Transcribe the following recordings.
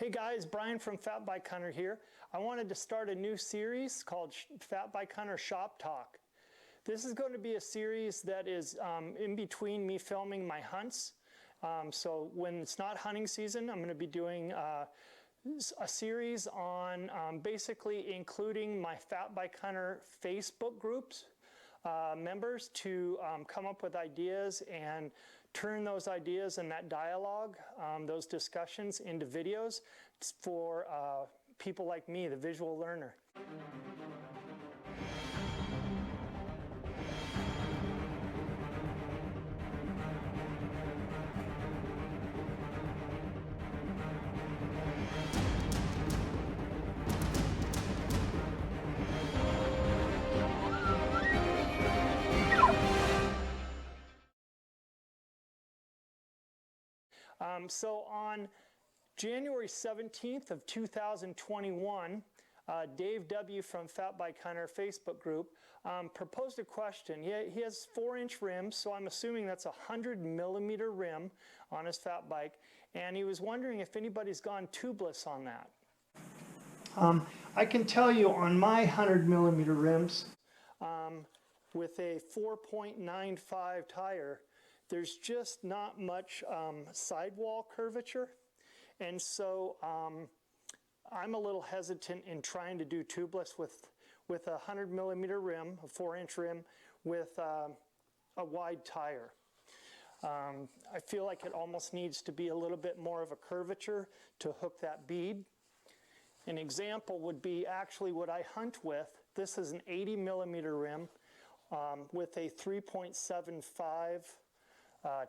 Hey guys, Brian from Fat Bike Hunter here. I wanted to start a new series called Fat Bike Hunter Shop Talk. This is going to be a series that is in between me filming my hunts. So when it's not hunting season, I'm going to be doing a series on basically including my Fat Bike Hunter Facebook groups members to come up with ideas and turn those ideas and that dialogue, those discussions into videos for people like me, the visual learner. So on January 17th of 2021, Dave W. from Fat Bike Hunter Facebook group proposed a question. He has 4-inch rims, so I'm assuming that's a 100-millimeter rim on his fat bike, and he was wondering if anybody's gone tubeless on that. I can tell you on my 100-millimeter rims, with a 4.95 tire, there's just not much sidewall curvature, and so I'm a little hesitant in trying to do tubeless with a 100-millimeter rim, a 4-inch rim, with a wide tire. I feel like it almost needs to be a little bit more of a curvature to hook that bead. An example would be actually what I hunt with. This is an 80-millimeter rim with a 3.75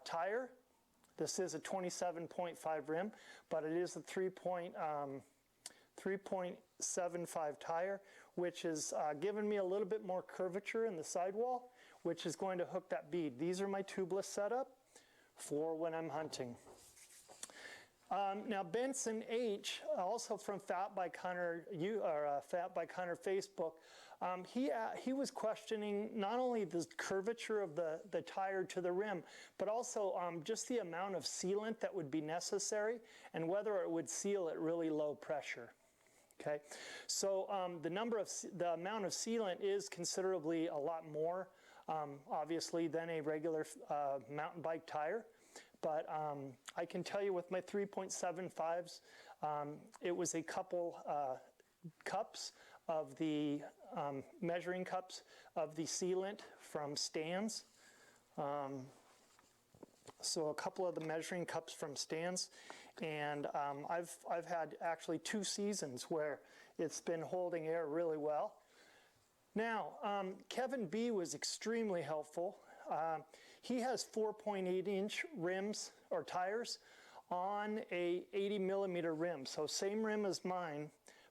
tire. This is a 27.5 rim, but it is a 3.75 tire, which is giving me a little bit more curvature in the sidewall, which is going to hook that bead. These are my tubeless setup for when I'm hunting. Now Benson H, also from Fat Bike Hunter, Fat Bike Hunter Facebook, he was questioning not only the curvature of the tire to the rim, but also just the amount of sealant that would be necessary and whether it would seal at really low pressure. Okay, so the amount of sealant is considerably a lot more, obviously, than a regular mountain bike tire. But I can tell you with my 3.75s, it was a couple cups of the measuring cups of the sealant from stands. So a couple of the measuring cups from stands, and I've had actually 2 seasons where it's been holding air really well. Now, Kevin B was extremely helpful. He has 4.8-inch rims or tires on a 80-millimeter rim. So same rim as mine,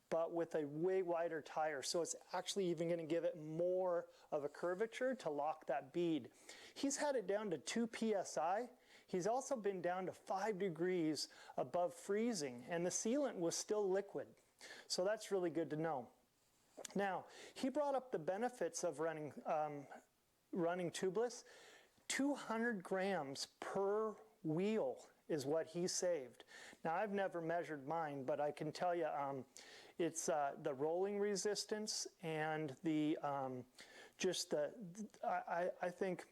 but with a way wider tire. So it's actually even going to give it more of a curvature to lock that bead. He's had it down to 2 psi. He's also been down to 5 degrees above freezing, and the sealant was still liquid. So that's really good to know. Now, he brought up the benefits of running tubeless. 200 grams per wheel is what he saved. Now, I've never measured mine, but I can tell you it's the rolling resistance and the I think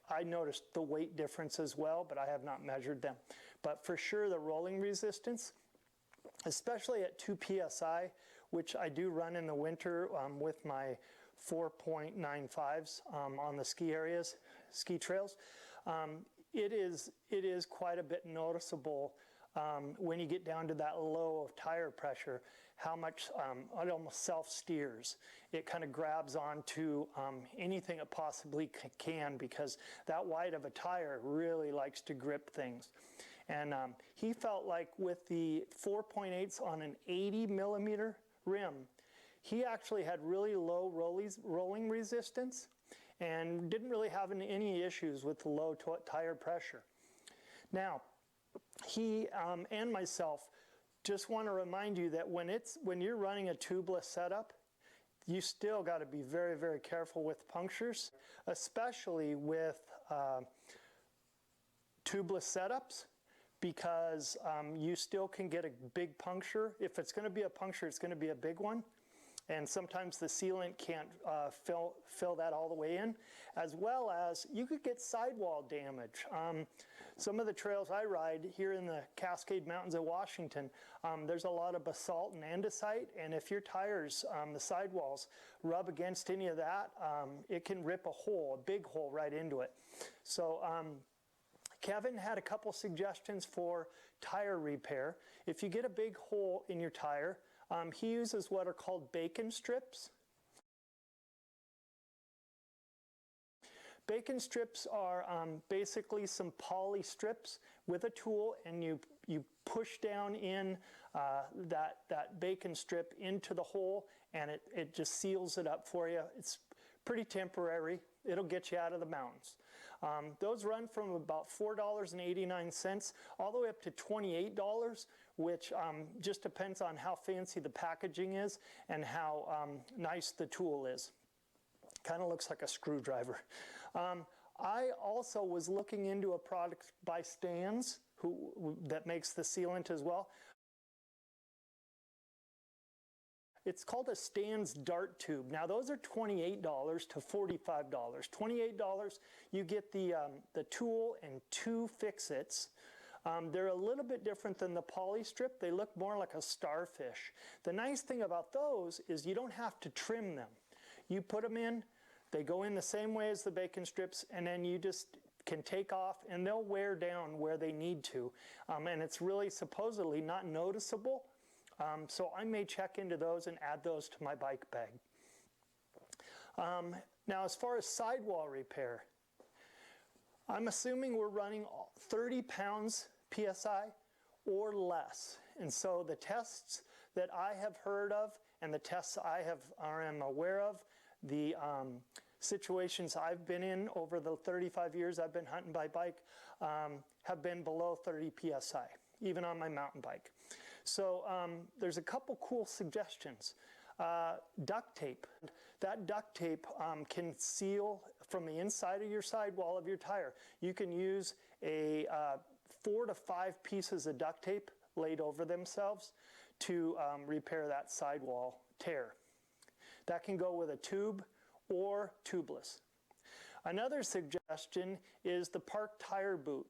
I noticed the weight difference as well, but I have not measured them. But for sure, the rolling resistance, especially at 2 psi, which I do run in the winter with my 4.95s on the ski trails, it is quite a bit noticeable when you get down to that low of tire pressure, how much it almost self-steers. It kind of grabs onto anything it possibly can, because that wide of a tire really likes to grip things. And he felt like with the 4.8s on an 80-millimeter rim, he actually had really low rolling resistance and didn't really have any issues with the low tire pressure. Now, he and myself just want to remind you that when you're running a tubeless setup, you still got to be very, very careful with punctures, especially with tubeless setups, because you still can get a big puncture. If it's going to be a puncture, it's going to be a big one. And sometimes the sealant can't fill that all the way in, as well as you could get sidewall damage. Some of the trails I ride here in the Cascade Mountains of Washington, there's a lot of basalt and andesite, and if your tires, the sidewalls, rub against any of that, it can rip a hole, a big hole right into it. So Kevin had a couple suggestions for tire repair. If you get a big hole in your tire, he uses what are called bacon strips. Bacon strips are basically some poly strips with a tool, and you push down in that bacon strip into the hole, and it just seals it up for you. It's pretty temporary. It'll get you out of the mountains. Those run from about $4.89 all the way up to $28, which just depends on how fancy the packaging is and how nice the tool is. Kind of looks like a screwdriver. I also was looking into a product by Stan's that makes the sealant as well. It's called a Stan's Dart Tube. Now those are $28 to $45. $28, you get the tool and 2 fix-its. They're a little bit different than the poly strip. They look more like a starfish. The nice thing about those is you don't have to trim them. You put them in, they go in the same way as the bacon strips, and then you just can take off and they'll wear down where they need to. And it's really supposedly not noticeable. So I may check into those and add those to my bike bag. Now as far as sidewall repair, I'm assuming we're running 30 pounds PSI or less. And so the tests that I have heard of and the tests I am aware of, the situations I've been in over the 35 years I've been hunting by bike have been below 30 PSI, even on my mountain bike. So there's a couple cool suggestions. Duct tape. That duct tape can seal from the inside of your sidewall of your tire. You can use a 4 to 5 pieces of duct tape laid over themselves to repair that sidewall tear. That can go with a tube or tubeless. Another suggestion is the Park tire boot.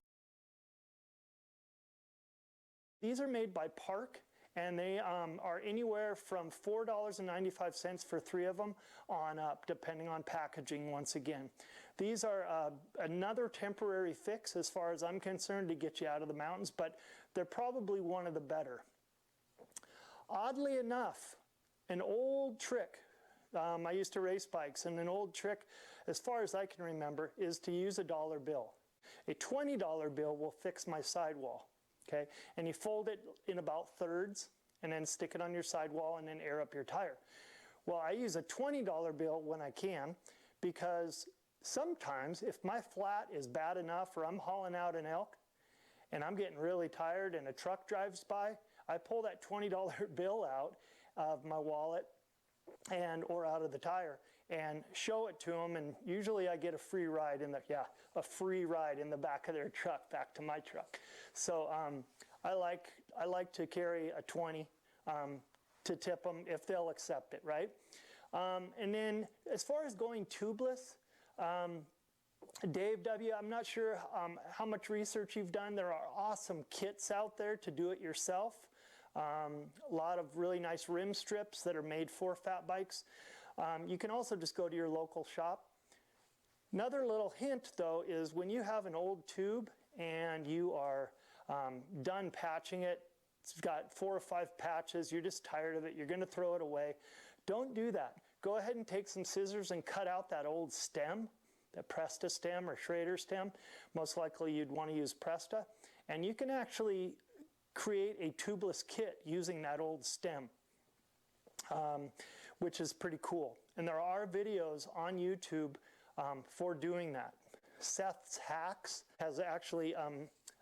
These are made by Park, and they are anywhere from $4.95 for 3 of them on up, depending on packaging once again. These are another temporary fix as far as I'm concerned to get you out of the mountains, but they're probably one of the better. Oddly enough, an old trick, I used to race bikes, and an old trick, as far as I can remember, is to use a dollar bill. A $20 bill will fix my sidewall. Okay, and you fold it in about thirds and then stick it on your sidewall and then air up your tire. Well, I use a $20 bill when I can, because sometimes if my flat is bad enough or I'm hauling out an elk and I'm getting really tired and a truck drives by, I pull that $20 bill out of my wallet or out of the tire and show it to them, and usually I get a free ride in the back of their truck back to my truck. So I like to carry a 20 to tip them if they'll accept it, right? And then as far as going tubeless, Dave W., I'm not sure how much research you've done. There are awesome kits out there to do it yourself. A lot of really nice rim strips that are made for fat bikes. You can also just go to your local shop. Another little hint though is when you have an old tube and you are done patching it, it's got 4 or 5 patches, you're just tired of it, you're going to throw it away. Don't do that. Go ahead and take some scissors and cut out that old stem, that Presta stem or Schrader stem. Most likely you'd want to use Presta. And you can actually create a tubeless kit using that old stem, which is pretty cool. And there are videos on YouTube for doing that. Seth's Hacks has actually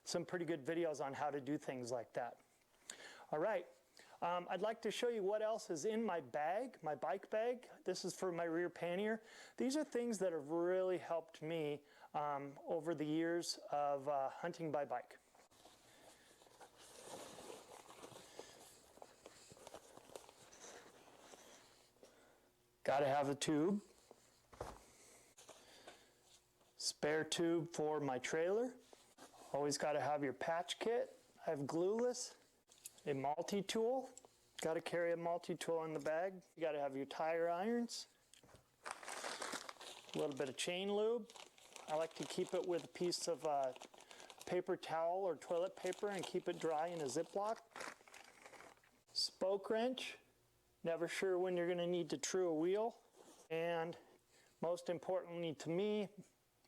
some pretty good videos on how to do things like that. All right, I'd like to show you what else is in my bag, my bike bag. This is for my rear pannier. These are things that have really helped me over the years of hunting by bike. Got to have a tube. Spare tube for my trailer. Always got to have your patch kit. I have glueless. A multi-tool. Got to carry a multi-tool in the bag. You got to have your tire irons. A little bit of chain lube. I like to keep it with a piece of paper towel or toilet paper and keep it dry in a Ziploc. Spoke wrench. Never sure when you're going to need to true a wheel. And most importantly to me,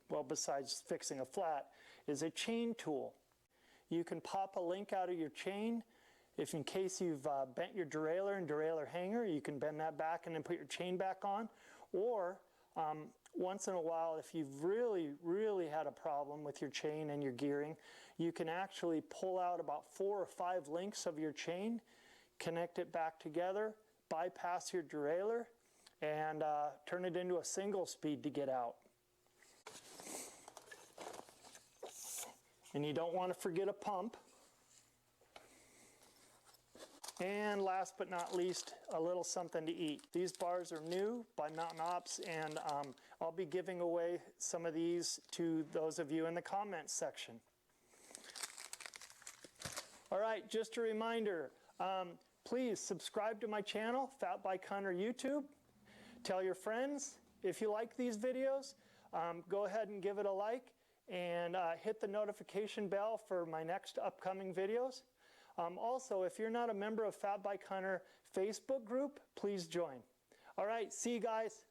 well, besides fixing a flat, is a chain tool. You can pop a link out of your chain. If in case you've bent your derailleur and derailleur hanger, you can bend that back and then put your chain back on. Or once in a while, if you've really had a problem with your chain and your gearing, you can actually pull out about 4 or 5 links of your chain, connect it back together, bypass your derailleur, and turn it into a single speed to get out. And you don't want to forget a pump. And last but not least, a little something to eat. These bars are new by Mountain Ops, and I'll be giving away some of these to those of you in the comments section. All right, just a reminder, please subscribe to my channel, Fat Bike Hunter YouTube. Tell your friends if you like these videos. Go ahead and give it a like, and hit the notification bell for my next upcoming videos. Also, if you're not a member of Fat Bike Hunter Facebook group, please join. All right, see you guys.